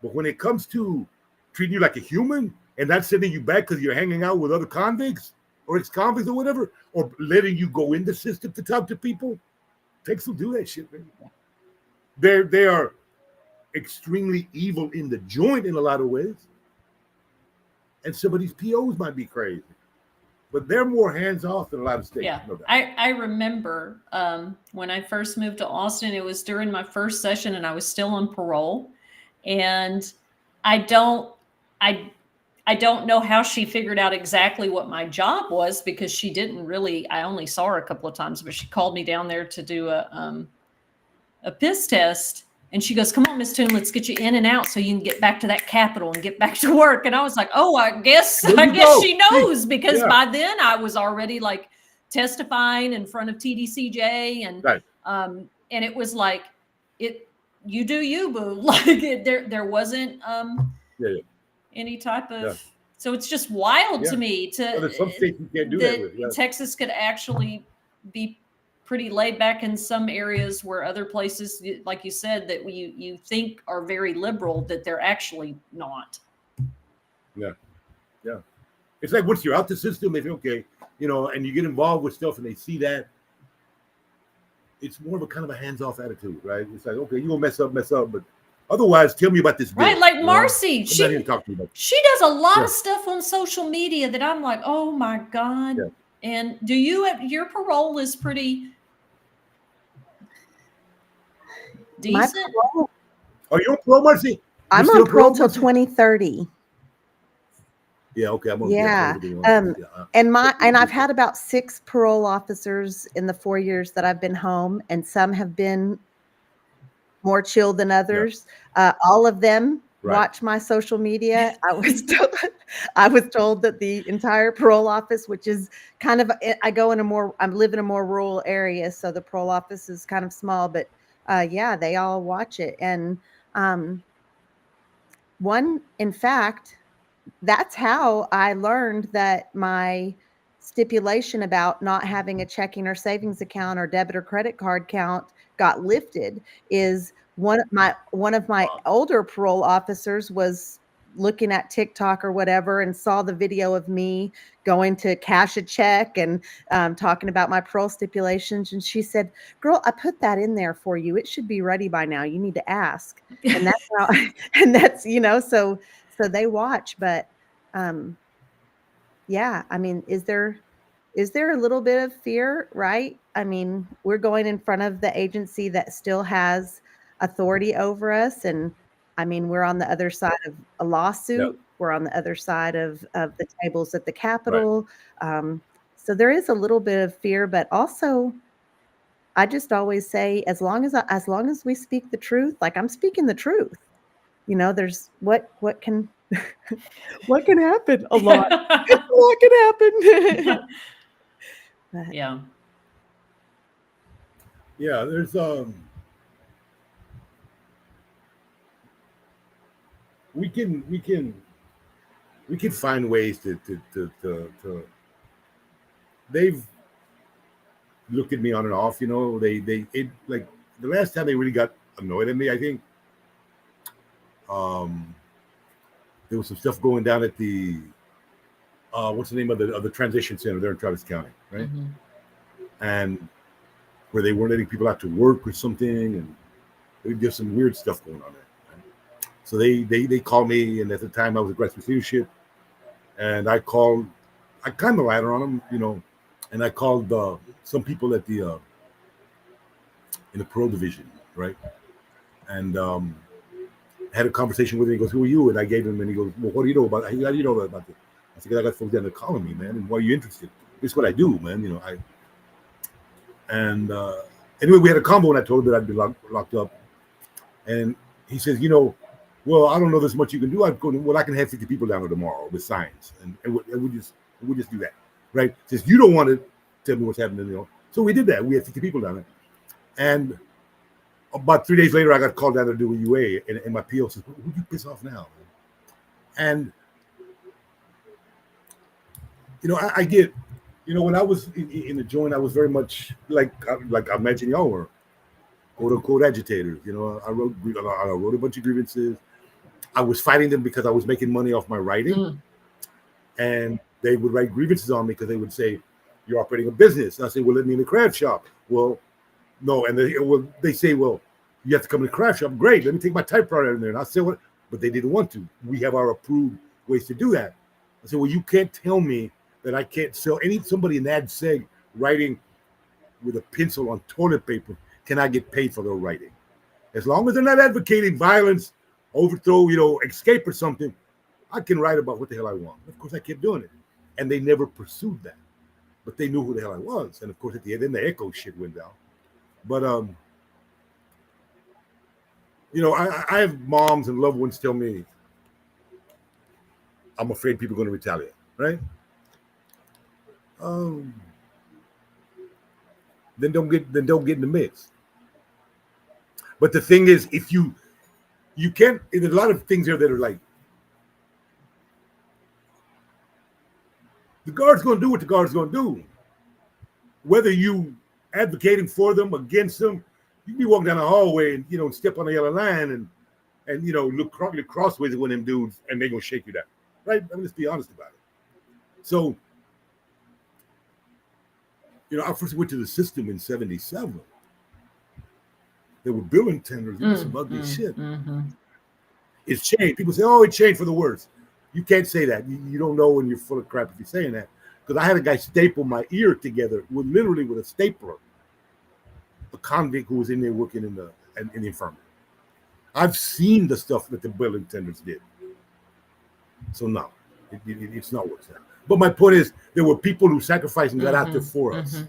But when it comes to treating you like a human and not sending you back because you're hanging out with other convicts or ex-convicts or whatever, or letting you go in the system to talk to people, Texas will do that shit, man. They are extremely evil in the joint in a lot of ways. And some of these POs might be crazy. But they're more hands-off than a lot of states. Yeah, no doubt. I remember when I first moved to Austin, it was during my first session and I was still on parole. And I don't know how she figured out exactly what my job was, because she didn't really, I only saw her a couple of times, but she called me down there to do a piss test. And she goes, "Come on, Miss Toon, let's get you in and out so you can get back to that Capitol and get back to work." And I was like, "Oh, I guess she knows," because by then I was already like testifying in front of TDCJ, and it was like, you do you, boo. Like there wasn't any type of. So it's just wild to me some states you can't do that with. Texas could actually be pretty laid back in some areas where other places, like you said, that you think are very liberal, that they're actually not. Yeah. It's like once you're out the system, if and you get involved with stuff and they see that, it's more of a kind of a hands-off attitude, right? It's like, okay, you gonna mess up, but Otherwise, tell me about this bill. Right, like you know? Marcy, I'm not here to talk to you about. she does a lot Yeah. of stuff on social media that I'm like, oh my God. Yeah. And do you, your parole is pretty My decent? parole, Are you on parole, Marcy? I'm still on parole till Marcy? 2030. Yeah, okay. I'm on. Yeah. And I've had about 6 parole officers in the 4 years that I've been home, and some have been more chill than others. All of them watch my social media. I was told that the entire parole office, which is kind of, I live in a more rural area, so the parole office is kind of small, but yeah, they all watch it. And in fact, that's how I learned that my stipulation about not having a checking or savings account or debit or credit card count got lifted. Is one of my older parole officers was looking at TikTok or whatever and saw the video of me going to cash a check and talking about my parole stipulations. And she said, "Girl, I put that in there for you. It should be ready by now. You need to ask." And that's how, and that's, so they watch. But yeah, I mean, is there a little bit of fear, right? I mean, we're going in front of the agency that still has authority over us. And I mean, we're on the other side of a lawsuit. We're on the other side of the tables at the Capitol. So there is a little bit of fear, but also I just always say, as long as we speak the truth, like I'm speaking the truth, there's what can what can happen? A lot. A lot can happen. But Yeah. Yeah, there's we can find ways to they've looked at me on and off, like the last time they really got annoyed at me, I think there was some stuff going down at the what's the name of the transition center there in Travis County, right? Mm-hmm. And where they weren't letting people out to work or something, and there's some weird stuff going on there. Right? So they called me, and at the time I was a grassroots leadership, and I kind of lied on them, and I called some people at the in the parole division, right? And had a conversation with him. He goes, "Who are you?" And I gave him, and he goes, "Well, what do you know about? How do you know about this?" I said, "I got folks down there calling me, man. And why are you interested? It's what I do, man. Anyway, we had a convo, and I told him that I'd been locked up, and he says, "Well, I don't know this much you can do. I can have 50 people down there tomorrow with signs, and we just do that, right?" Says, "You don't want to tell me what's happening, So we did that. We had 50 people down there, and about 3 days later, I got called down to do a UA, and my PO says, "Who'd you piss off now?" And I get, when I was in the joint, I was very much like I imagine y'all were, quote unquote agitators. I wrote a bunch of grievances. I was fighting them because I was making money off my writing, and they would write grievances on me because they would say, "You're operating a business." And I say, "Well, let me in the craft shop." Well, no, and they say, "Well, you have to come to the craft shop." Great, let me take my typewriter in there. And I said, "What?" But they didn't want to. We have our approved ways to do that. I said, "Well, you can't tell me that I can't sell somebody in ad seg writing with a pencil on toilet paper. Can I get paid for their writing? As long as they're not advocating violence, overthrow, escape or something, I can write about what the hell I want." Of course, I kept doing it, and they never pursued that. But they knew who the hell I was, and of course, at the end, then the echo shit went down. But I have moms and loved ones tell me, "I'm afraid people are going to retaliate," right? Then don't get in the mix. But the thing is, if you can't, there's a lot of things there that are like, the guard's going to do what the guard's going to do. Whether you advocating for them, against them, you can be walking down the hallway and step on the yellow line and look crossways at one of them dudes, and they're going to shake you down, right? I mean, let's be honest about it. So, I first went to the system in '77. There were billing tenders, some ugly shit. Mm-hmm. It's changed. People say, "Oh, it changed for the worse." You can't say that. You don't know when you're full of crap if you're saying that. Because I had a guy staple my ear together literally with a stapler. A convict who was in there working in the infirmary. I've seen the stuff that the building attendants did. So no, it's not worth that. But my point is, there were people who sacrificed and got out there for us.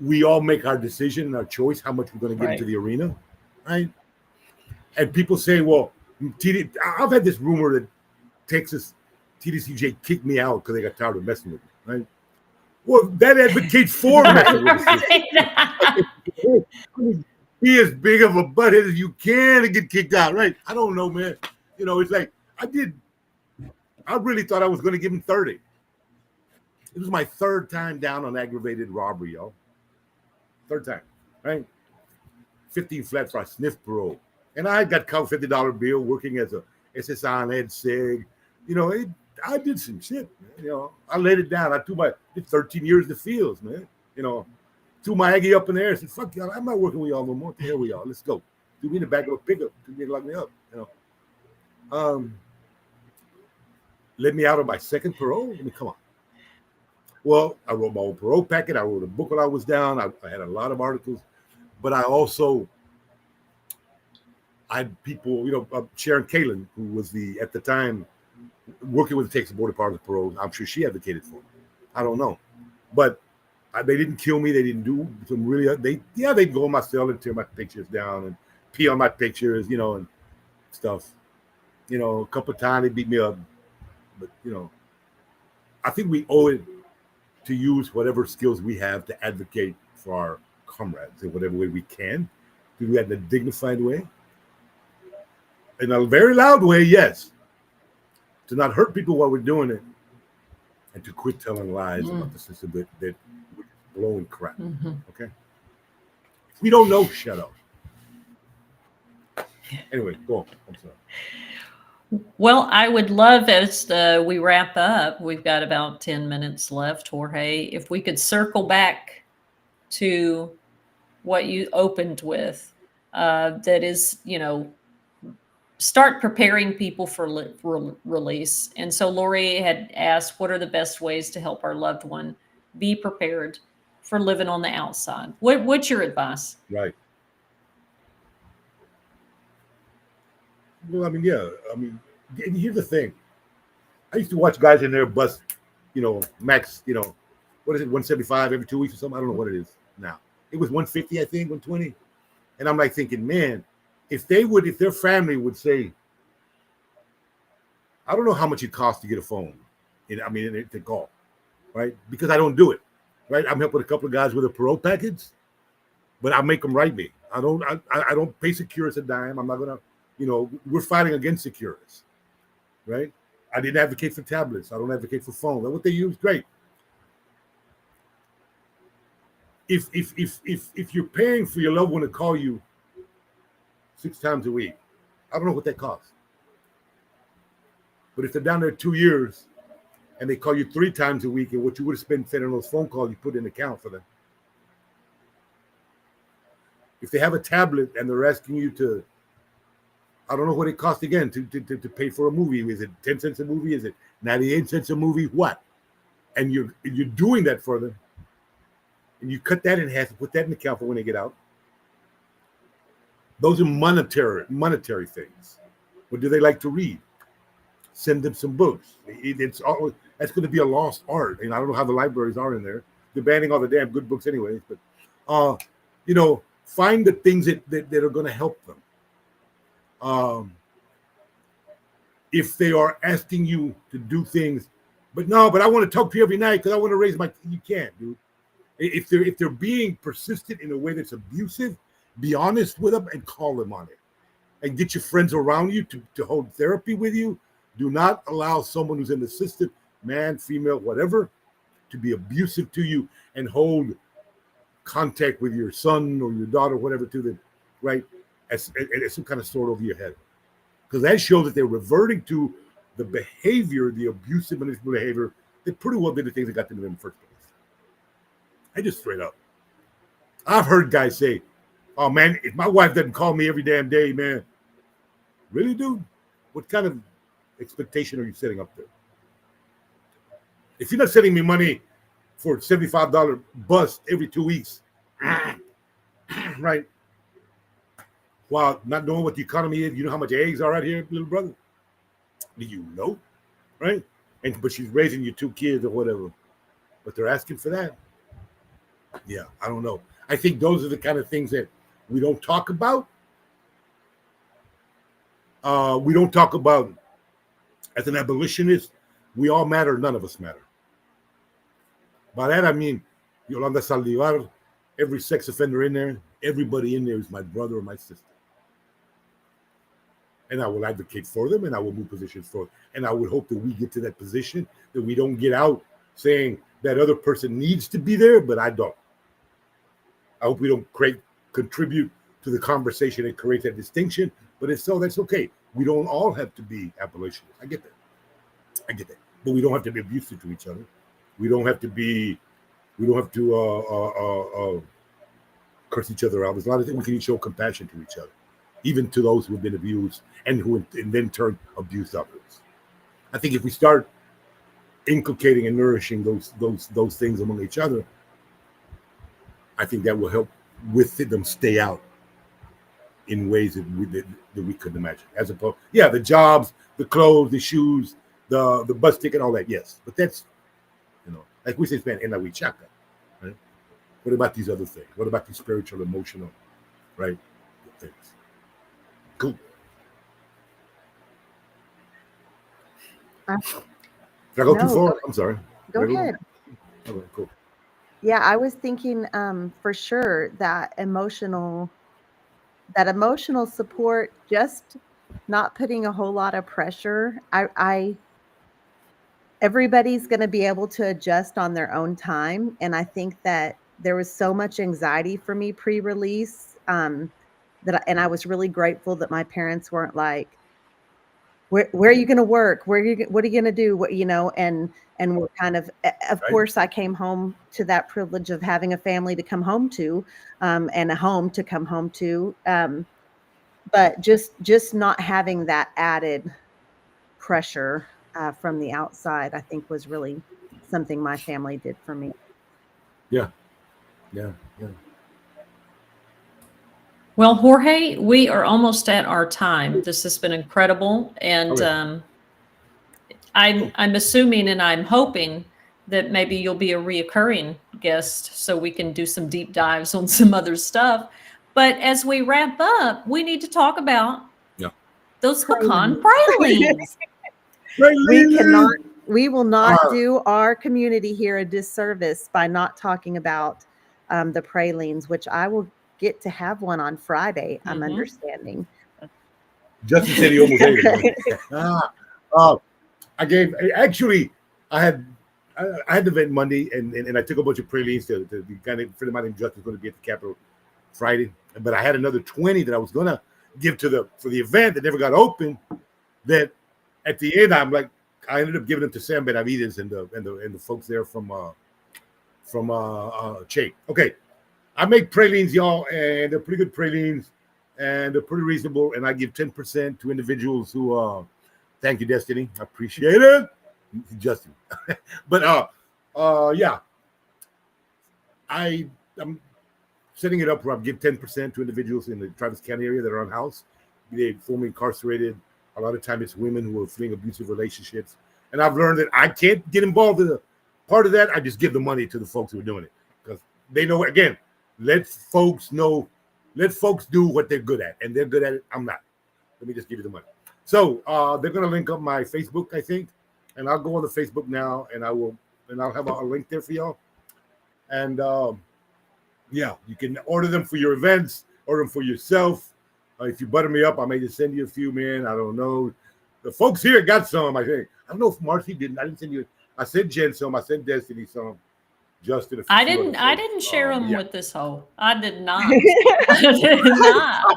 We all make our decision and our choice how much we're going to get into the arena, right? And people say, well, I've had this rumor that Texas TDCJ kicked me out because they got tired of messing with me, right? Well, that advocates for messing with us. Be as big of a butthead as you can and get kicked out, right? I don't know, man. It's like I really thought I was going to give him 30. It was my third time down on aggravated robbery, y'all. Third time, right? 15 flat for I sniffed parole. And I got caught $50 bill working as a SSI and Ed Sig. I did some shit, man. I laid it down. I did 13 years in the fields, man. Threw my Aggie up in there and said, fuck y'all, I'm not working with y'all no more. What the hell with y'all? Let's go. Threw me in the back of a pickup. Threw me to lock me up, Let me out of my second parole? I mean, come on. Well, I wrote my own parole packet. I wrote a book when I was down. I had a lot of articles. But I had people, Sharon Kalin, who was at the time, working with the Texas Board of Pardons and Parole. I'm sure she advocated for me. I don't know. But they didn't kill me. They didn't do some really, they'd go in my cell and tear my pictures down and pee on my pictures, and stuff. A couple of times they beat me up. But, I think we owe it to use whatever skills we have to advocate for our comrades in whatever way we can. Do that in a dignified way. In a very loud way, yes. To not hurt people while we're doing it. And to quit telling lies about the system that we're blowing crap. Okay? If we don't know, shut up. Anyway, go on. I'm sorry. Well, I would love, as we wrap up, we've got about 10 minutes left, Jorge, if we could circle back to what you opened with, that is, start preparing people for release. And so Lori had asked, what are the best ways to help our loved one be prepared for living on the outside? What's your advice? Right. Well, and here's the thing. I used to watch guys in there bust, max, what is it, 175 every 2 weeks or something? I don't know what it is now. It was 150, I think, 120. And I'm like thinking, man, if their family would say, I don't know how much it costs to get a phone, to call, right? Because I don't do it, right? I'm helping a couple of guys with a parole package, but I make them write me. I don't pay Securus a dime. I'm not gonna. We're fighting against Securus, right? I didn't advocate for tablets. I don't advocate for phones. What they use, great. If you're paying for your loved one to call you 6 times a week, I don't know what that costs. But if they're down there 2 years and they call you 3 times a week, and what you would have spent on those phone calls, you put in an account for them. If they have a tablet and they're asking you to, I don't know what it costs again to pay for a movie. Is it 10 cents a movie? Is it 98 cents a movie? What? And you're doing that for them. And you cut that in half and put that in the account for when they get out. Those are monetary things. What do they like to read? Send them some books. That's going to be a lost art. And I don't know how the libraries are in there. They're banning all the damn good books anyways. But, find the things that are going to help them. If they are asking you to do things, but I want to talk to you every night because I want to raise you can't, dude. If they're being persistent in a way that's abusive, be honest with them and call them on it. And get your friends around you to hold therapy with you. Do not allow someone who's in the system, man, female, whatever, to be abusive to you and hold contact with your son or your daughter, whatever, to them, right? As some kind of sword over your head. Because that shows that they're reverting to the behavior, the abusive manipulative behavior, that pretty well did the things that got them in the first place. I just straight up. I've heard guys say, oh man, if my wife doesn't call me every damn day, man, Really, dude? What kind of expectation are you setting up there? If you're not sending me money for $75 bust every 2 weeks, right? While not knowing what the economy is, you know how much eggs are out here, little brother? Do you know? Right? But she's raising your 2 kids or whatever. But they're asking for that. Yeah, I don't know. I think those are the kind of things that we don't talk about. We don't talk about, as an abolitionist, we all matter, none of us matter. By that I mean, Yolanda Saldivar, every sex offender in there, everybody in there is my brother or my sister. And I will advocate for them, and I will move positions for them. And I would hope that we get to that position, that we don't get out saying that other person needs to be there, but I don't. I hope we don't contribute to the conversation and create that distinction. But if so, that's okay. We don't all have to be abolitionists. I get that. But we don't have to be abusive to each other. We don't have to curse each other out. There's a lot of things we can show compassion to each other, even to those who have been abused and who in then turn abuse others. I think if we start inculcating and nourishing those things among each other, I think that will help with them stay out in ways that we couldn't imagine. As opposed, the jobs, the clothes, the shoes, the bus ticket, all that, yes. But that's, like we say, man, en la huichaca, right? What about these other things? What about these spiritual, emotional, right, things? Cool. Did I go too far? I'm sorry. Go ahead. Okay, cool. Yeah, I was thinking for sure that emotional support, just not putting a whole lot of pressure. Everybody's going to be able to adjust on their own time. And I think that there was so much anxiety for me pre-release and I was really grateful that my parents weren't like, where are you going to work? What are you going to do? And we're kind of Right. course, I came home to that privilege of having a family to come home to, and a home to come home to. But just not having that added pressure from the outside, I think was really something my family did for me. Yeah. Well, Jorge, we are almost at our time. This has been incredible. And I'm assuming and I'm hoping that maybe you'll be a reoccurring guest so we can do some deep dives on some other stuff. But as we wrap up, we need to talk about those pecan pralines. We will not do our community here a disservice by not talking about the pralines, which I will get to have one on Friday. I'm understanding. Justin said he almost ate it. I had the event Monday, and I took a bunch of pralines to the kind of friend of mine named Justin's going to be at the Capitol Friday, but I had another 20 that I was going to give for the event that never got open. That at the end, I ended up giving them to Sam Benavides and the folks there from Che. Okay, I make pralines, y'all, and they're pretty good pralines, and they're pretty reasonable. And I give 10% to individuals who. Thank you, Destiny. I appreciate it, Justin. But I'm setting it up where I give 10% to individuals in the Travis County area that are unhoused. They're formerly incarcerated. A lot of times it's women who are fleeing abusive relationships. And I've learned that I can't get involved in part of that. I just give the money to the folks who are doing it. Because they know, again, let folks do what they're good at. And they're good at it. I'm not. Let me just give you the money. So they're going to link up my Facebook, I think. And I'll go on the Facebook now, and I'll have a link there for y'all. And you can order them for your events, order them for yourself. If you butter me up, I may just send you a few, man. I don't know. The folks here got some, I think. I don't know if Marcy didn't. I didn't send you. I sent Jen some. I sent Destiny some. Justin. I didn't share them with this hoe. I did not. I did not.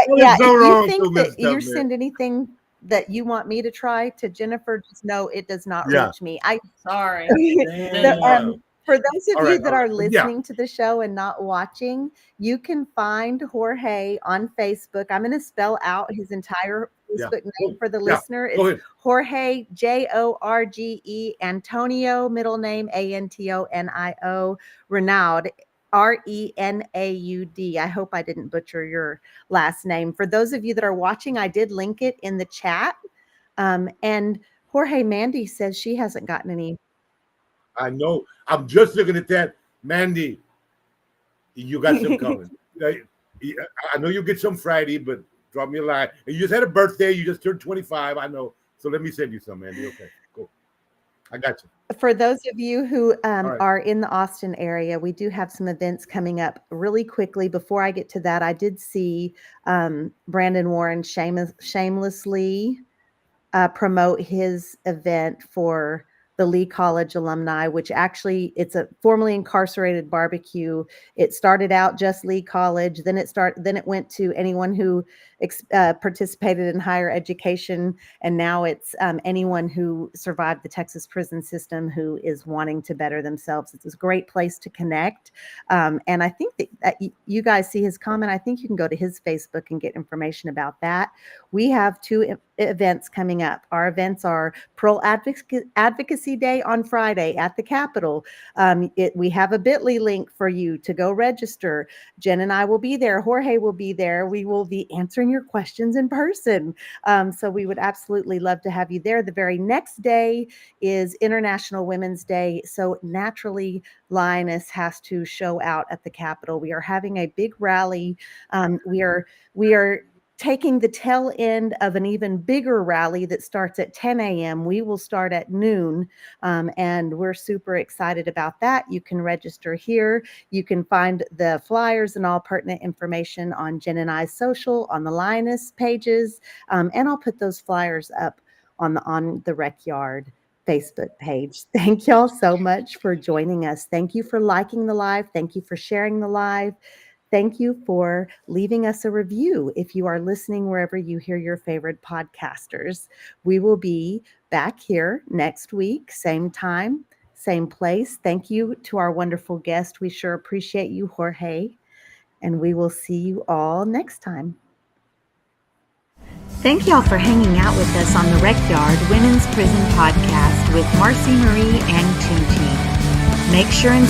If you think that you send anything that you want me to try to Jennifer, just know it does not reach me. Sorry. For those All of right, you that all are right. listening to the show and not watching, you can find Jorge on Facebook. I'm going to spell out his entire Facebook name for the listener. Go It's ahead. Jorge, Jorge, Antonio, middle name Antonio, Renaud, Renaud. I hope I didn't butcher your last name. For those of you that are watching, I did link it in the chat. And Jorge, Mandy says she hasn't gotten any. I know. I'm just looking at that. Mandy, you got some coming. I know you'll get some Friday, but drop me a line. And you just had a birthday. You just turned 25. I know. So let me send you some, Mandy. Okay, cool. I got you. For those of you who right. are in the Austin area, we do have some events coming up really quickly. Before I get to that, I did see Brandon Warren shamelessly promote his event for the Lee College alumni, which actually it's a formerly incarcerated barbecue. It started out just Lee College, then it went to anyone who participated in higher education, and now it's anyone who survived the Texas prison system who is wanting to better themselves. It's a great place to connect, and I think that you guys see his comment. I think you can go to his Facebook and get information about that. We have two events coming up. Our events are Parole Advocacy Day on Friday at the Capitol. We have a bit.ly link for you to go register. Jen and I will be there. Jorge will be there. We will be answering your questions in person. So we would absolutely love to have you there. The very next day is International Women's Day. So naturally, Lioness has to show out at the Capitol. We are having a big rally. We are taking the tail end of an even bigger rally that starts at 10 a.m. We will start at noon, and we're super excited about that. You can register here. You can find the flyers and all pertinent information on Jen and I's social, on the Lioness pages, and I'll put those flyers up on the Recyard Facebook page. Thank y'all so much for joining us. Thank you for liking the live. Thank you for sharing the live. Thank you for leaving us a review if you are listening wherever you hear your favorite podcasters. We will be back here next week, same time, same place. Thank you to our wonderful guest. We sure appreciate you, Jorge, and we will see you all next time. Thank y'all for hanging out with us on the Recyard Women's Prison Podcast with Marcy Marie and Tunchi. Make sure and